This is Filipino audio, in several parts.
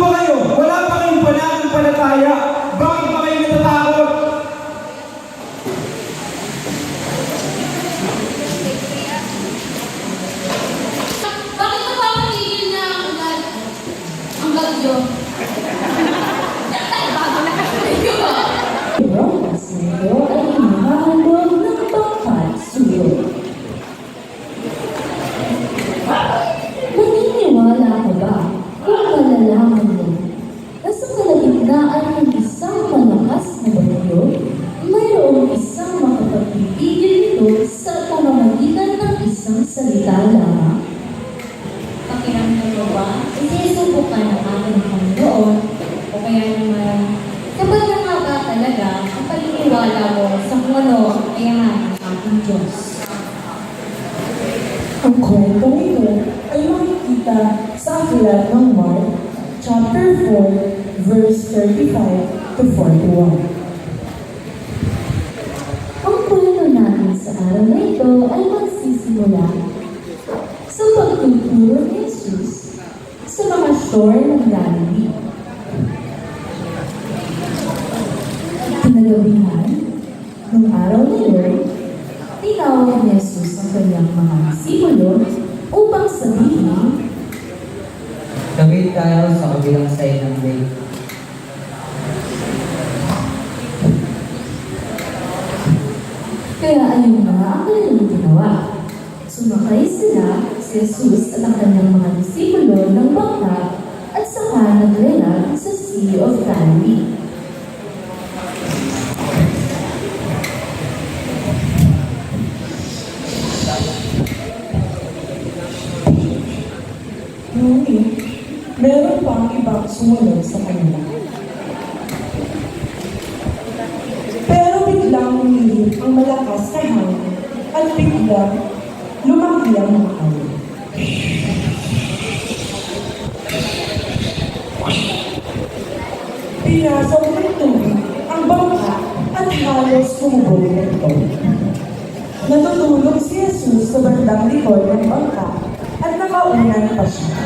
ba kayo? Wala pa kayong pananampalataya. Bakit pa kayo natatakot? Bakit napapatigil na ang bagyo? Bago na kayo. Rokas na ito ay hinahandog ng pangkat sulok. Naniniwala ka ba kung malalaman mo na sa kalagitnaan ng isang malakas na bagyo, mayroong isang makapagpipigil nito sa pamamagitan ng isang salita lamang? Pakiramdam mo ba? Isisubok ka ng aking Panginoon o kaya naman kapag na nga ba talaga ang paniniwala mo sa kung ano ang kayahan ng ating Diyos? Ang kwentong ito ay makikita sa aklat ng Mark, chapter 4, verse 35 to 41. Ang kwento natin sa araw na ito ay magsisimula sa pagtuturo ni Jesus sa mga shore ng Galilee. Kinagabihan, nung araw na yun, tinawag ni Jesus ang kanyang mga disipulo upang sabihin, Gawin tayo sa kabilang side ng lake. kaya ayun nga ang kanilang ginawa. Sumakay sila, si Jesus at ang kanyang mga disipulo ng bangka at saka nagrelag sa Sea of Galilee. Ngunit, meron pang ibang sumunod sa kanila. Pero biglang umihip ang malakas na hangin at biglang lumaki ang mga alon. Pinasaw ng tubig ang bangka at halos tumubog ng ito. Natutulog si Jesus sa bandang likod ng bangka at nakaunan pa siya.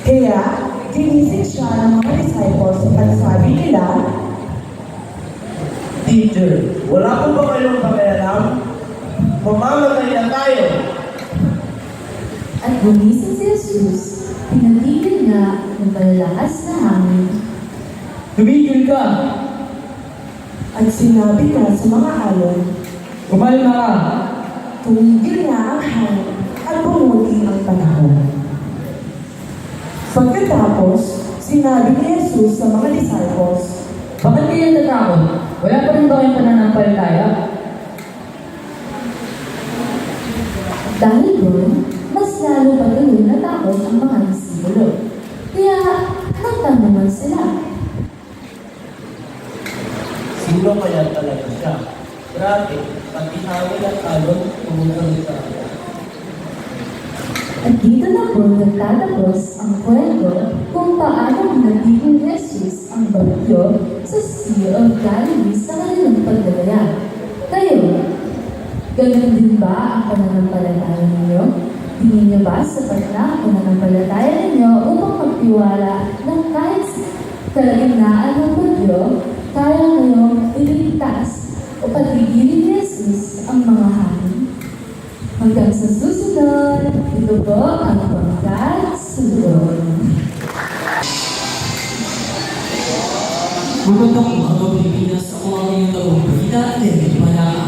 Kaya, ginising siya ng mga disciples at sabi nila, Teacher, wala po ba kayong pakialam? Mamamatay na tayo. at gumising si Jesus, pinatigil niya ng malalakas na hangin Tumigil ka! at sinabi niya sa mga alon, Kumalma ka! tumigil na ang hangin at bumuti ang panahon. Pagkatapos, sinabi ni Jesus sa mga disciples, Bakit kayo natatakot? Wala pa rin ba kayong pananampalataya? dahil doon, mas lalo patuloy natakot ang mga disipulo. Kaya, nagtanungan sila. Sino kaya talaga siya? Grabe, pati hangin at alon, tumutuloy sa akin. At dito na po nagtatapos ang kwento kung paano natigil ni Jesus ang bagyo sa Sea of Galilee sa kanilang pagdadala. Kayo, ganun din ba ang pananampalataya ninyo? Tingin niyo ba sapat na ang pananampalataya ninyo upang magtiwala na kahit kalagitnaan ng bagyo, kaya ngayong iligtas o patigilin ni Jesus ang mga hangin? Hanggang sa susunod, ito po ang Pangkat Sulok. Magandang umaga Pilipinas, ako ang inyong tagapagbalita, David Malaka.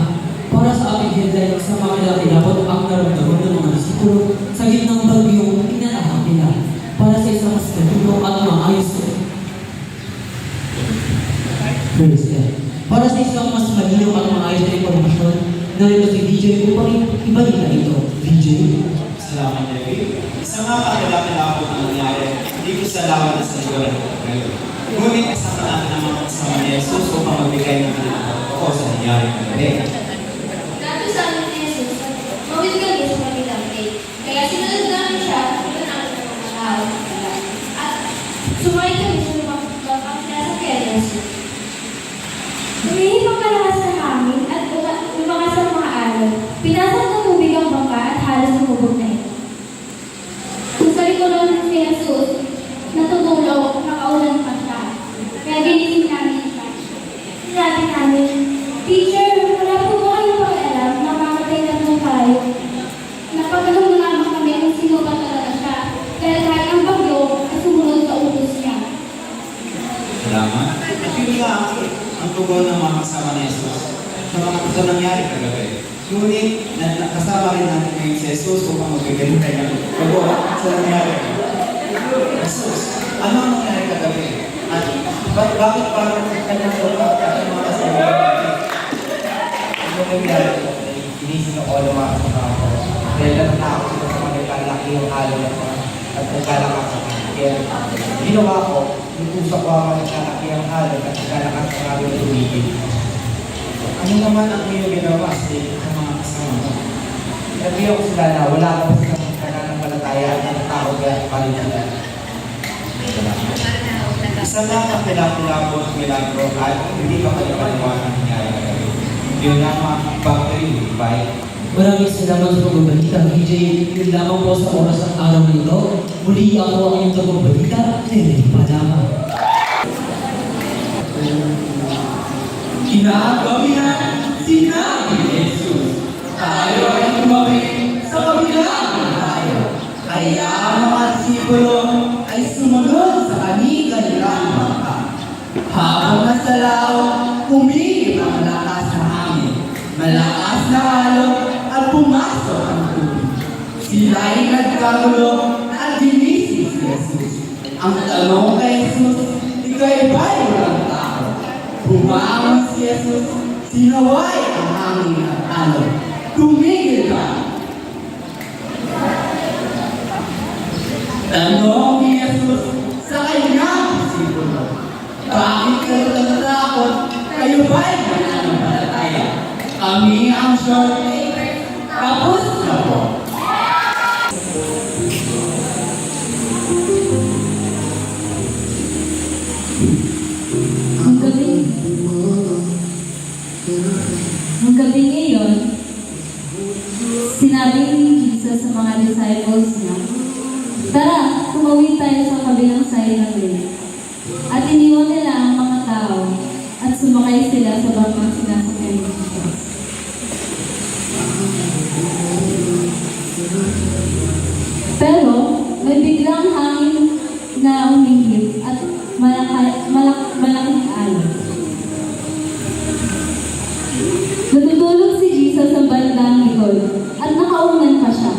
Para sa aking headline sa mga kilakilabot ang naramdaman ng mga disipulo sa gitnang bagyong inaanak nila para sa isang mas matulong at maayos. Praise God. Para sa isang mas malinaw at maayos na impormasyon, narito si DJ upang ibalita ito. DJ? Salamat, David. Isang nga kakilakilabot ang nangyari, hindi ko sa lawan na sa lugar ngayon. Ngunit kasama natin ang mga kasama ni Jesus upang magbigay ng ko sa nangyari ng gabi. Dati sa amin ni Jesus, mawil kami sa kanilang lake. Kaya sinunod namin siya, ito namin sa mga tao. At sumakay kami sa lumang sinasakyan ni Jesus. Umihip ang malakas na hangin at lumakas ang mga alon. Pinasok ng tubig ang bangka at halos tumubog na ito. Kung sa likuran ni Jesus, ang tugon ng mga kasama ni Jesus sa nangyari kagabi. Ngunit, kasama rin natin ngayon si Jesus upang magbigay ng kanyang tugon sa nangyari. Jesus, ano ang nangyari kagabi? At bakit parang kanyang tugon at ang mga kasama natin? Ano nangyari? Inisip ako ng mga kasama ko. Dahil natatakot sila sa mga nagkalaki yung halo at nagkalakas. Kaya ginawa ko, itusok ko ang nagkalaki ang halo at nagkalakas ang aming tumigil. Ano naman ang iyong ginawa sa mga kasama mo? Sabihan ko sila na wala ka pa silang pananampalataya at natatakot kaya palitan. Isa lang ang pinapilabo ng milagro at hindi ka palipaliwan ang nangyari kagabi. Yun lamang ang boundary by Maraming salamat sa pagbabalita, DJ. Yun lamang po sa oras ng araw na ito. Muli ako ang iyong pagbabalita, Nene Padama. Kinagawian, sinabi ni Jesus, tayo ay tumawid sa kabilang tayo. Kaya ang mga disipulo ay sumunod sa kanilang bangka. Habang nasa laot, umigip ang malakas na hangin. Malakas na alon at pumasok ang tubig. Sila ay nagkagulo at ginising si Jesus. Ang tanong kay Jesus, ika'y ba'y walang tao? Bumangon si Jesus, sinaway ang hangin at alon. Tumigil ka! Tanong ni Jesus sa kanyang disipulo, bakit kayo natatakot? Kayo ba'y mananampalataya? Kami ang short paper. Tapos na po. Nung gabi ngayon, sinabi ni Jesus sa mga disciples niya, "Tara, tumawid tayo sa kabilang side ng lake." At iniwan nila ang mga tao at sumakay sila sa bangkang sinasakyan ni Jesus. Pero may biglang hangin na umihip at malaking alon. Natutulog si Jesus sa bandang likod at nakaunan pa siya.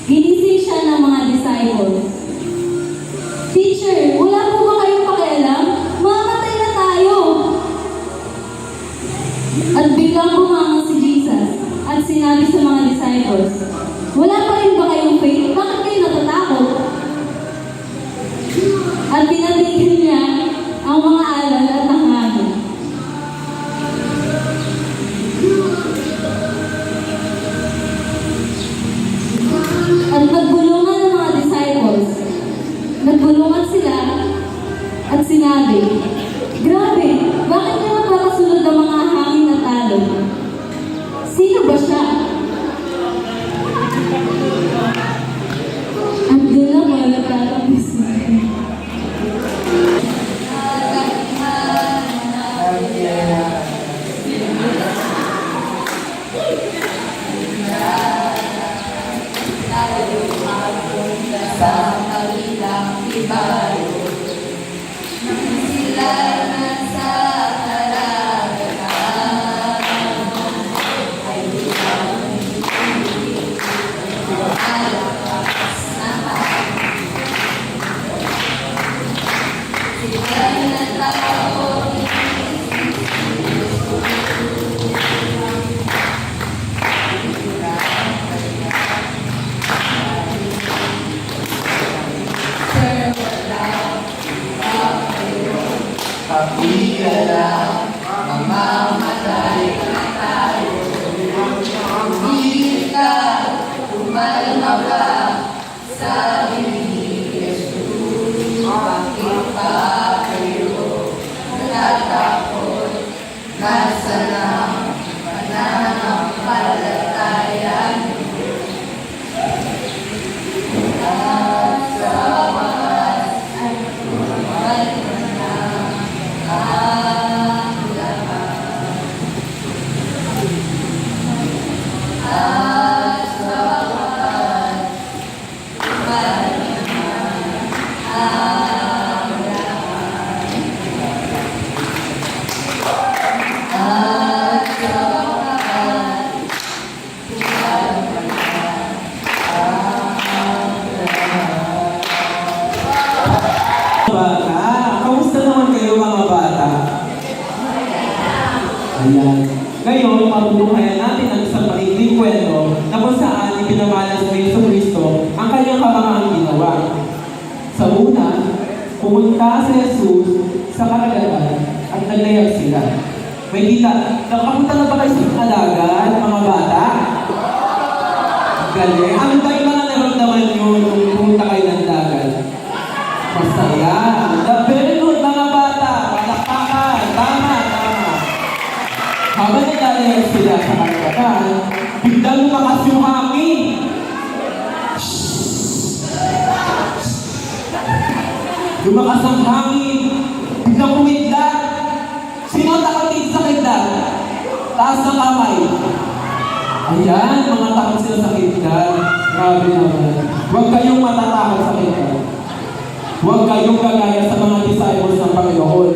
Ginising siya ng mga disciples. "Teacher, wala po ba kayong pakialam? Mamatay na tayo!" At biglang bumangon si Jesus at sinabi sa mga disciples, "Wala pa rin ba kayong faith? Bakit kayo natatakot?" At pinatigil niya ang mga alon at ang hangin. At nagbulungan ng mga disciples. Nagbulungan sila at sinabi, "Grabe, bakit na magkakasunod ng mga hangin at alon? Sino ba siya?" At doon na mga nagtatapos na. Sa matutunghayan natin ang isang maikling kwento na kung saan ipinamalas ni Jesucristo ang kanyang kamangahang ginawa. Sa una, pumunta si Jesus sa karagatan at naglayag sila. May kita, nakapunta na ba kayo sa alagan, mga bata? Galing. Ano ba yung mga naramdaman nyo nung pumunta kayo ng dagat? Masaya. Very good, mga bata. Palakpakan. Tama. Habang naglalayag sila sa karagatan, biglang lumakas yung hangin. Lumakas ang hangin. Biglang kumidlat. Sino nakatingin sa kidlat? Taas ng kamay. Ayan, mga takot sila sa kidlat. Grabe naman. Huwag kayong matatakot sa kidlat. Huwag kayong gagaya sa mga disciples ng Panginoon.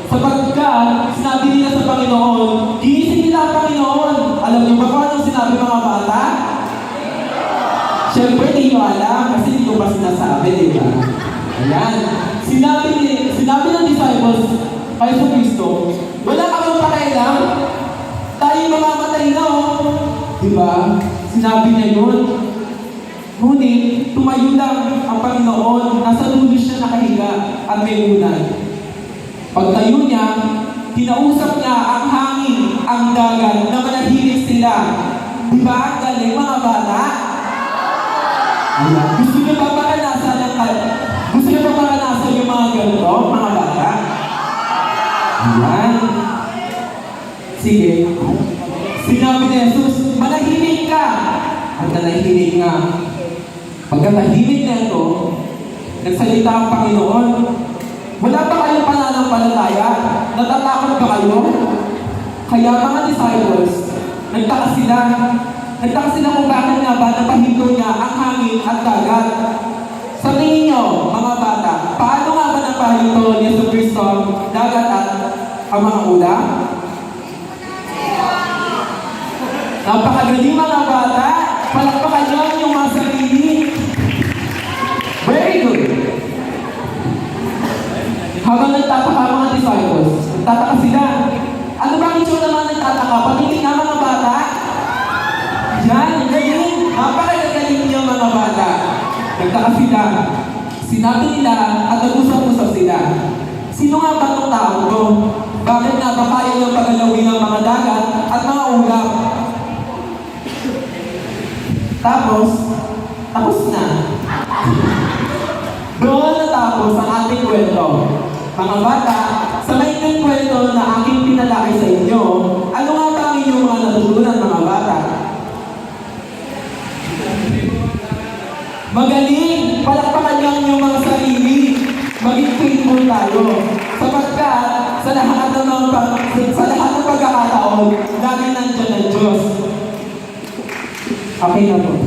Sapagkat, sinabi nila sa Panginoon, ginising nila ang Panginoon. Alam niyo ba kung anong sinabi mga bata? Siyempre, hindi nyo alam kasi hindi ko pa sinasabi, di ba? Ayan. Sinabi ng disciples kay Kristo, wala ka bang pakialam? Tayo mamamatay na, oh. Di ba? Sinabi niya yun. Ngunit, tumayo lang ang Panginoon. Nasa dulo siya nakahiga at may unan. Pagtayo niya, kinausap niya ang hangin, ang dagat, na manahimik sila. Di ba ang galing, mga bata? Ayan. Gusto niyo ba maranasan yung mga ganito, mga bata? Ayan. Sige. Sinabi ni Jesus, manahimik ka. At nanahimik nga. Pagkatahimik na ito, nagsalita ang Panginoon, wala pa kayong pananampalataya? Natatakot ba kayo? Kaya mga disciples, nagtaka sila kung bakit nga ba napahinto niya ang hangin at dagat. Sa tingin niyo, mga bata, paano nga ba napahinto ni Jesucristo ang dagat at ang mga ulam? Napakagaling mga bata. Palakpakan niyo yung mga sarili. Very good. Habang nagtataka ang mga disciples, nagtataka sila. Ano ba ang itsura naman nagtataka? Patingin nga mga bata. Yan, galing. Napakagaling niyo mga bata. Nagtaka sila. Sinabi nila at nag-usap-usap sila. Sino nga ba itong tao to? Bakit nga ba kaya niyang pagalawin ang mga dagat at mga ulam? Tapos na. Doon natapos ang ating kwento. Mga bata, sa maikling kwento na aking pinalaki sa inyo, ano nga ba ang inyong mga natutunan, mga bata? Magaling! Palakpakan niyo ang inyong mga sarili. Maging faithful tayo. Sapagkat sa lahat ng pagkakataon, lagi nandiyan ang Diyos. Okay na po.